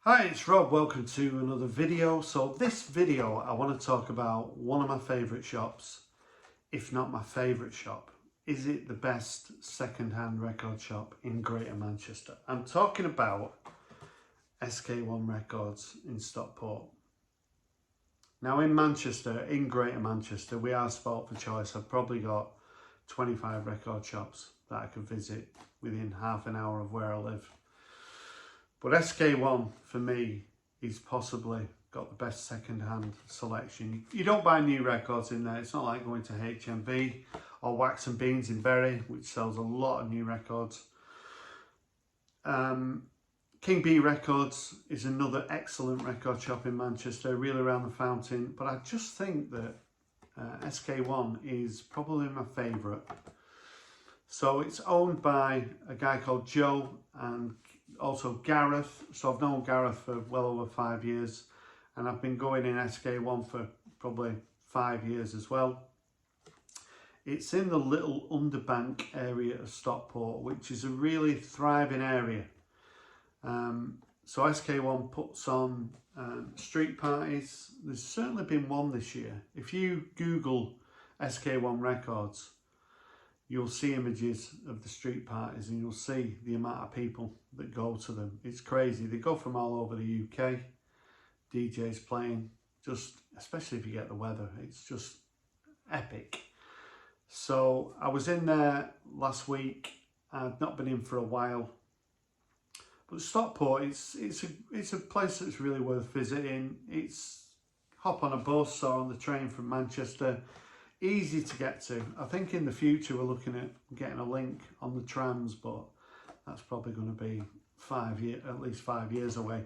Hi, it's Rob. Welcome to another video. So this video I want to talk about one of my favourite shops, if not my favourite shop. Is it the best second-hand record shop in Greater Manchester? I'm talking about SK1 Records in Stockport. Now in Manchester, in Greater Manchester, we are spoilt for choice. I've probably got 25 record shops that I could visit within half an hour of where I live. But SK1 for me is possibly got the best second-hand selection. You don't buy new records in there. It's not like going to HMV or Wax and Beans in Bury, which sells a lot of new records. King B Records is another excellent record shop in Manchester, really around the fountain. But I just think that SK1 is probably my favourite. So it's owned by a guy called Joe and also Gareth. So I've known Gareth for well over 5 years, and I've been going in SK1 for probably 5 years as well. It's in the little underbank area of Stockport, which is a really thriving area. So SK1 puts on street parties. There's certainly been one this year. If you Google SK1 Records, you'll see images of the street parties and you'll see the amount of people that go to them. It's crazy. They go from all over the UK. DJs playing, just especially if you get the weather, it's just epic. So I was in there last week. I've not been in for a while. But Stockport, it's a place that's really worth visiting. It's hop on a bus or on the train from Manchester. Easy to get to. I think in the future we're looking at getting a link on the trams, but that's probably going to be at least 5 years away.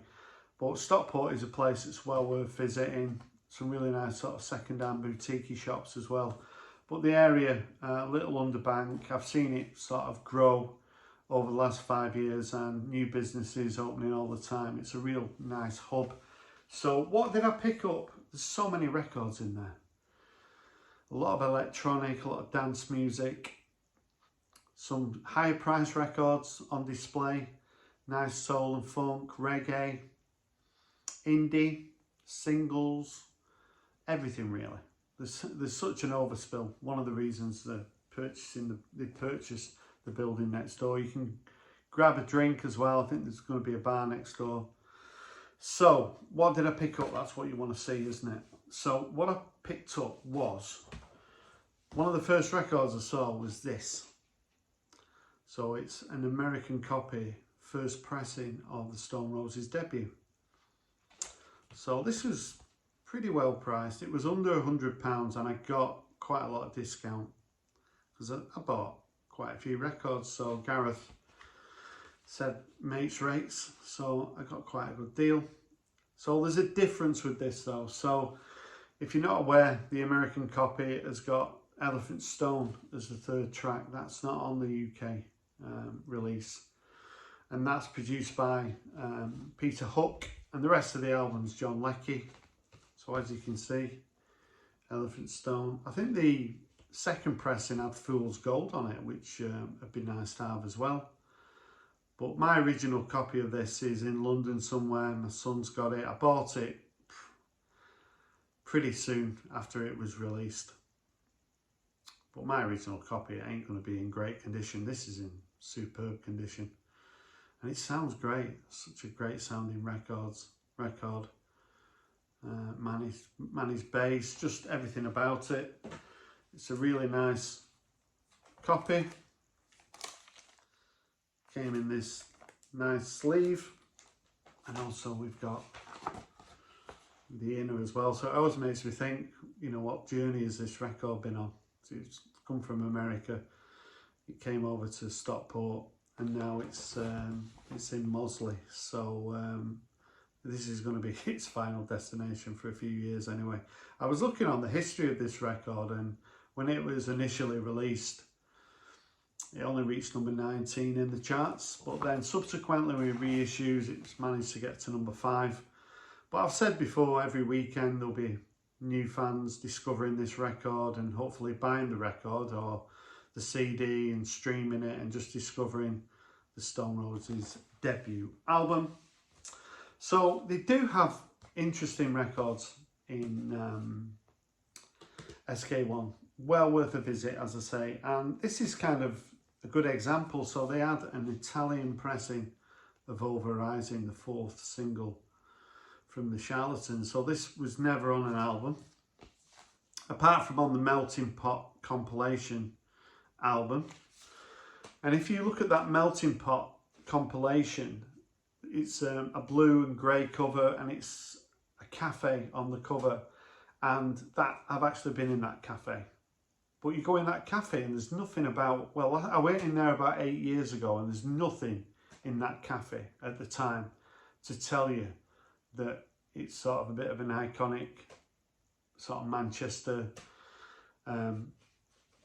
But Stockport is a place that's well worth visiting. Some really nice sort of second-hand boutique shops as well. But the area, little underbank, I've seen it sort of grow over the last 5 years and new businesses opening all the time. It's a real nice hub. So what did I pick up? There's so many records in there. A lot of electronic, a lot of dance music, some higher price records on display, nice soul and funk, reggae, indie, singles, everything really. There's such an overspill. One of the reasons they purchased the building next door. You can grab a drink as well. I think there's going to be a bar next door. So what did I pick up? That's what you want to see, isn't it? So what I picked up was, one of the first records I saw was this. So it's an American copy, first pressing of the Stone Roses debut. So this was pretty well priced. It was under £100 and I got quite a lot of discount because I bought quite a few records. So Gareth said mates rates, so I got quite a good deal. So there's a difference with this though. So if you're not aware, the American copy has got Elephant Stone as the third track. That's not on the UK release, and that's produced by Peter Hook, and the rest of the album's John Leckie. So as you can see, Elephant Stone. I think the second pressing had Fool's Gold on it, which would be nice to have as well. But my original copy of this is in London somewhere. My son's got it. I bought it pretty soon after it was released. But my original copy ain't going to be in great condition. This is in superb condition. And it sounds great. Such a great sounding record. Mani's bass, just everything about it. It's a really nice copy. Came in this nice sleeve. And also we've got the inner as well. So it always makes me think, you know, what journey has this record been on? It's come from America. It came over to Stockport and now it's in Mosley. So this is going to be its final destination for a few years anyway. I was looking on the history of this record, and when it was initially released, it only reached number 19 in the charts, but then subsequently with reissues it's managed to get to number 5. But I've said before, every weekend there'll be new fans discovering this record and hopefully buying the record or the CD and streaming it and just discovering the Stone Roses debut album. So they do have interesting records in SK1. Well worth a visit, as I say. And this is kind of a good example. So they had an Italian pressing of Over Rising, the 4th single from the Charlatans. So this was never on an album, apart from on the Melting Pot compilation album. And if you look at that Melting Pot compilation, it's a blue and grey cover, and it's a cafe on the cover. And that, I've actually been in that cafe. But you go in that cafe and there's nothing about, well, I went in there about 8 years ago, and there's nothing in that cafe at the time to tell you that it's sort of a bit of an iconic sort of Manchester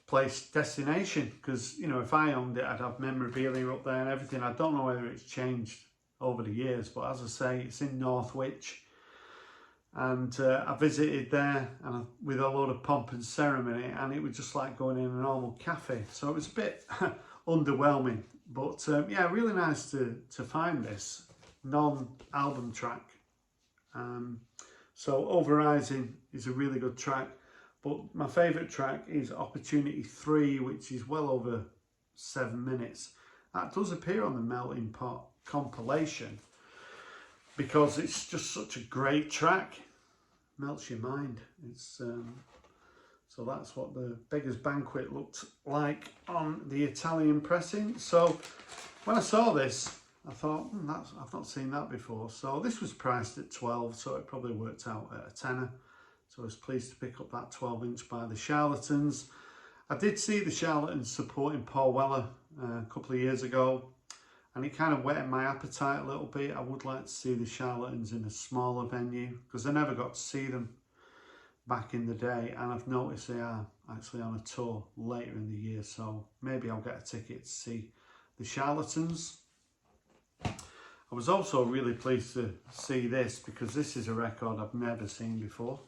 place destination. Because, you know, if I owned it, I'd have memorabilia up there and everything. I don't know whether it's changed over the years, but as I say, it's in Northwich. And I visited there and with a lot of pomp and ceremony, and it was just like going in a normal cafe. So it was a bit underwhelming, but yeah, really nice to find this non-album track. So Over Rising is a really good track, but my favourite track is Opportunity 3, which is well over 7 minutes. That does appear on the Melting Pot compilation, because it's just such a great track. Melts your mind. It's so that's what the Beggar's Banquet looked like on the Italian pressing. So when I saw this, I thought, I've not seen that before. So this was priced at 12, so it probably worked out at a tenner. So I was pleased to pick up that 12-inch by the Charlatans. I did see the Charlatans supporting Paul Weller a couple of years ago, and it kind of whetted my appetite a little bit. I would like to see the Charlatans in a smaller venue, because I never got to see them back in the day, and I've noticed they are actually on a tour later in the year, so maybe I'll get a ticket to see the Charlatans. I was also really pleased to see this, because this is a record I've never seen before.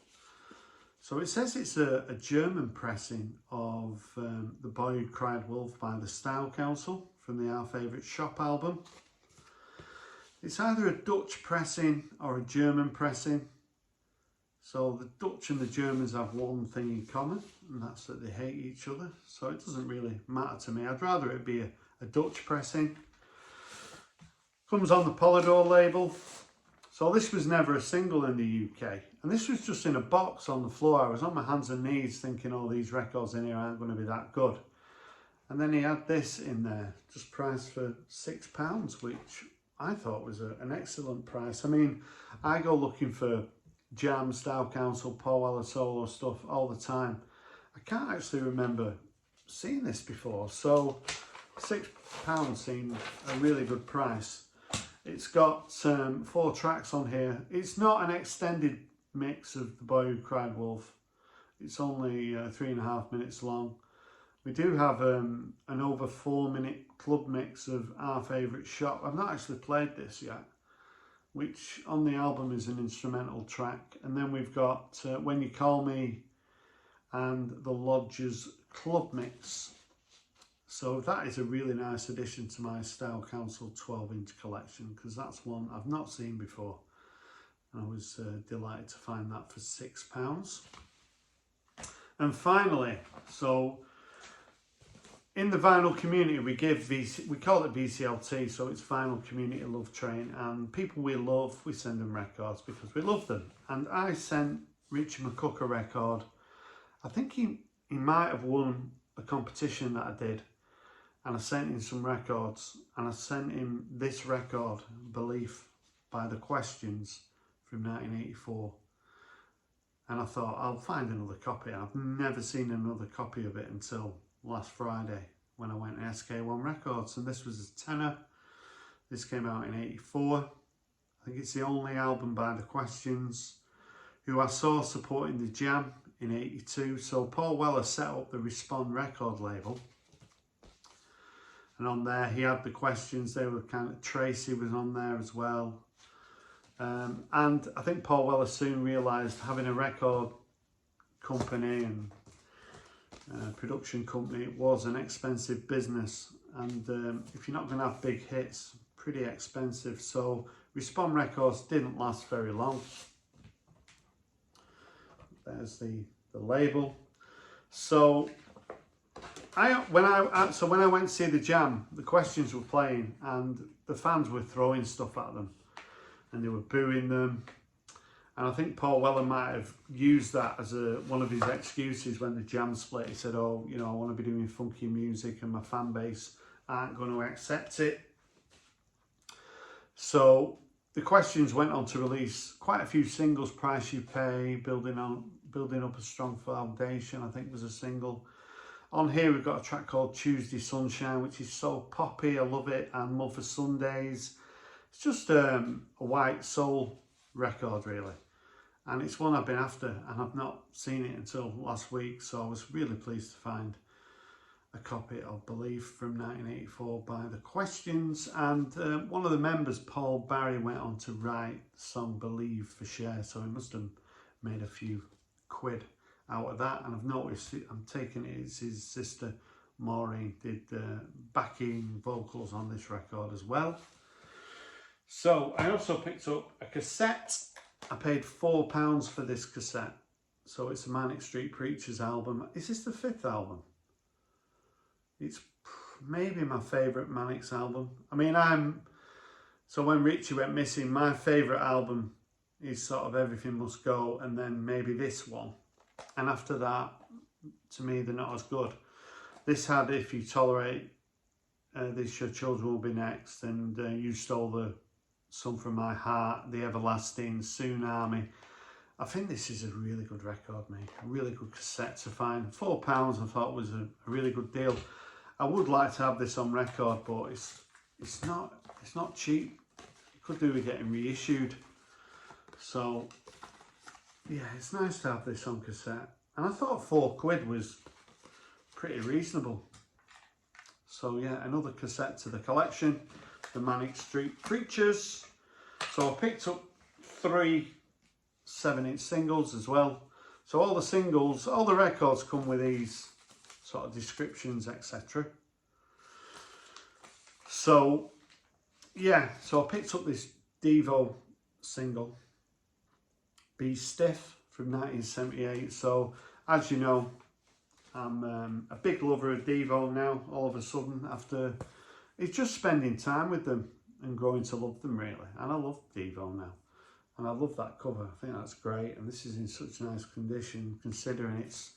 So it says it's a German pressing of The Boy Who Cried Wolf by the Style Council from the Our Favourite Shop album. It's either a Dutch pressing or a German pressing. So the Dutch and the Germans have one thing in common, and that's that they hate each other. So it doesn't really matter to me. I'd rather it be a Dutch pressing. Comes on the Polydor label. So this was never a single in the UK. And this was just in a box on the floor. I was on my hands and knees thinking, oh, these records in here aren't going to be that good. And then he had this in there, just priced for £6, which I thought was an excellent price. I mean, I go looking for Jam, Style Council, Paul Weller solo stuff all the time. I can't actually remember seeing this before. So £6 seemed a really good price. It's got 4 tracks on here. It's not an extended mix of The Boy Who Cried Wolf. It's only 3.5 minutes long. We do have an over 4-minute club mix of Our Favourite Shop. I've not actually played this yet, which on the album is an instrumental track. And then we've got When You Call Me and The Lodger's club mix. So that is a really nice addition to my Style Council 12-inch collection, because that's one I've not seen before. And I was delighted to find that for £6. And finally, so in the vinyl community, we call it VCLT, so it's Vinyl Community Love Train, and people we love, we send them records because we love them. And I sent Richie McCook a record. I think he might have won a competition that I did, and I sent him some records, and I sent him this record, Belief by The Questions from 1984. And I thought, I'll find another copy. I've never seen another copy of it until last Friday when I went to SK1 Records, and this was a tenner. This came out in 84. I think it's the only album by The Questions, who I saw supporting the Jam in 82. So Paul Weller set up the Respond record label, and on there he had The Questions. They were kind of, Tracy was on there as well. And I think Paul Weller soon realised having a record company and production company was an expensive business, and if you're not going to have big hits, pretty expensive. So Respawn Records didn't last very long. There's the label. So when I went to see the jam, the Questions were playing and the fans were throwing stuff at them and they were booing them. And I think Paul Weller might have used that as one of his excuses when the jam split. He said, oh, you know, I want to be doing funky music and my fan base aren't going to accept it. So the Questions went on to release quite a few singles. Price You Pay, Building Up a Strong Foundation, I think was a single. On here we've got a track called Tuesday Sunshine, which is so poppy, I love it, and Love for Sundays. It's just a white soul record really. And it's one I've been after and I've not seen it until last week, so I was really pleased to find a copy of Believe from 1984 by The Questions. And one of the members, Paul Barry, went on to write the song Believe for Cher, so he must have made a few quid out of that. And I've noticed, I'm taking it, it's his sister Maureen did backing vocals on this record as well. So I also picked up a cassette. I paid £4 for this cassette. So it's a Manic Street Preachers album. Is this the 5th album? It's maybe my favourite Manic's album. I mean, so when Richie went missing, my favourite album is sort of Everything Must Go and then maybe this one. And after that, to me, they're not as good. This had If You Tolerate This, Your Children Will Be Next, and You Stole the Sun From My Heart, The Everlasting, Tsunami. I think this is a really good record, mate. A really good cassette to find. £4 I thought was a really good deal. I would like to have this on record, but it's not cheap. It could do with getting reissued. So yeah, it's nice to have this on cassette. And I thought £4 was pretty reasonable. So yeah, another cassette to the collection, the Manic Street Preachers. So I picked up 3 7-inch singles as well. So all the singles, all the records come with these sort of descriptions, etc. So yeah, so I picked up this Devo single, Be Stiff, from 1978. So as you know, I'm a big lover of Devo now, all of a sudden, after it's just spending time with them and growing to love them really. And I love Devo now. And I love that cover. I think that's great. And this is in such nice condition, considering it's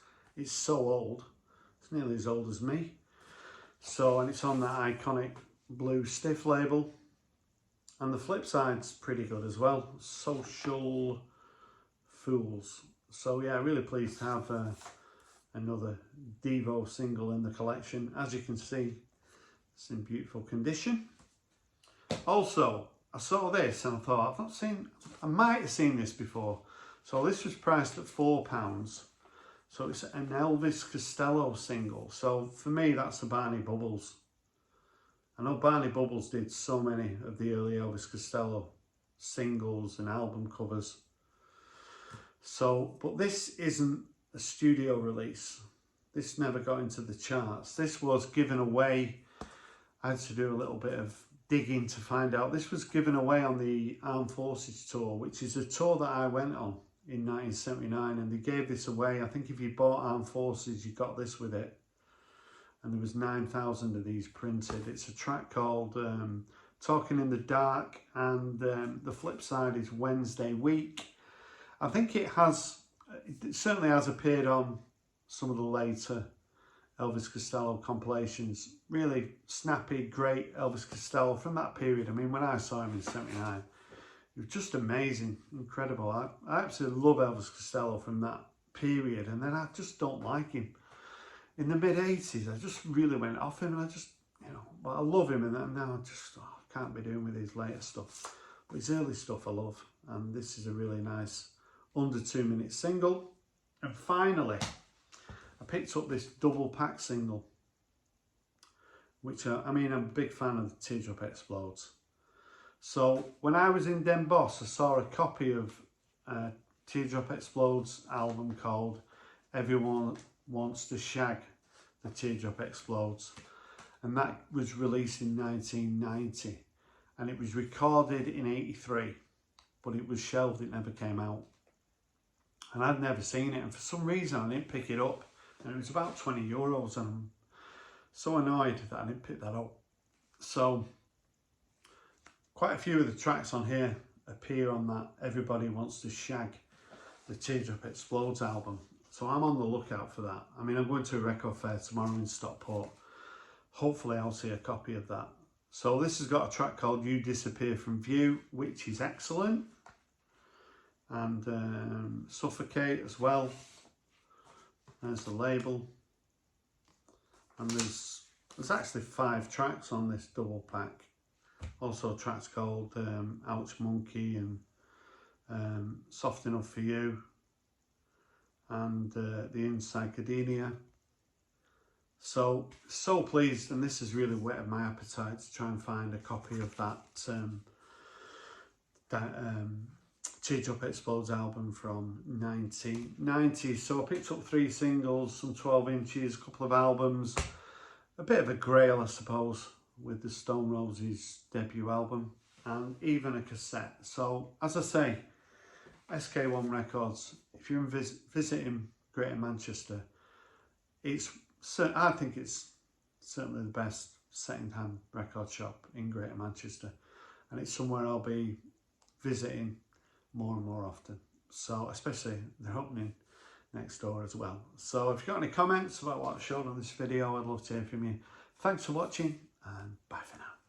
so old. It's nearly as old as me. So, and it's on that iconic blue Stiff label. And the flip side's pretty good as well. Social Fools. So yeah, really pleased to have another Devo single in the collection. As you can see, it's in beautiful condition. Also, I saw this and I thought, I might have seen this before. So this was priced at £4. So it's an Elvis Costello single. So for me, that's the Barney Bubbles. I know Barney Bubbles did so many of the early Elvis Costello singles and album covers. So, but this isn't a studio release. This never got into the charts. This was given away. I had to do a little bit of digging to find out. This was given away on the Armed Forces tour, which is a tour that I went on in 1979, and they gave this away. I think if you bought Armed Forces, you got this with it. And there was 9,000 of these printed. It's a track called Talking in the Dark, and the flip side is Wednesday Week. I think it certainly has appeared on some of the later Elvis Costello compilations. Really snappy, great Elvis Costello from that period. I mean, when I saw him in '79, it was just amazing, incredible. I absolutely love Elvis Costello from that period, and then I just don't like him. In the mid-80s, I just really went off him, and I just, but I love him, and then now I just can't be doing with his later stuff. But his early stuff I love, and this is a really nice under 2-minute single. And finally, I picked up this double pack single, which I'm a big fan of the Teardrop Explodes. So when I was in Den Bosch, I saw a copy of Teardrop Explodes album called Everyone Wants to Shag the Teardrop Explodes, and that was released in 1990. and it was recorded in '83, but it was shelved, it never came out. And I'd never seen it, and for some reason I didn't pick it up, and it was about €20, and I'm so annoyed that I didn't pick that up. So quite a few of the tracks on here appear on that Everybody Wants to Shag the Teardrop Explodes album. So I'm on the lookout for that. I mean, I'm going to a record fair tomorrow in Stockport. Hopefully I'll see a copy of that. So this has got a track called You Disappear From View, which is excellent. And Suffocate as well. There's the label. And there's actually 5 tracks on this double pack. Also tracks called Ouch Monkey and Soft Enough For You, and the Inside Gardenia. So pleased, and this has really whetted my appetite to try and find a copy of that Teardrop Explodes album from 1990. So I picked up 3 singles, some 12 inches, a couple of albums, a bit of a grail I suppose with the Stone Roses debut album, and even a cassette. So as I say, SK1 Records, if you're visiting Greater Manchester, I think it's certainly the best second-hand record shop in Greater Manchester, and it's somewhere I'll be visiting more and more often. So especially they're opening next door as well. So if you've got any comments about what I showed on this video, I'd love to hear from you. Thanks for watching, and bye for now.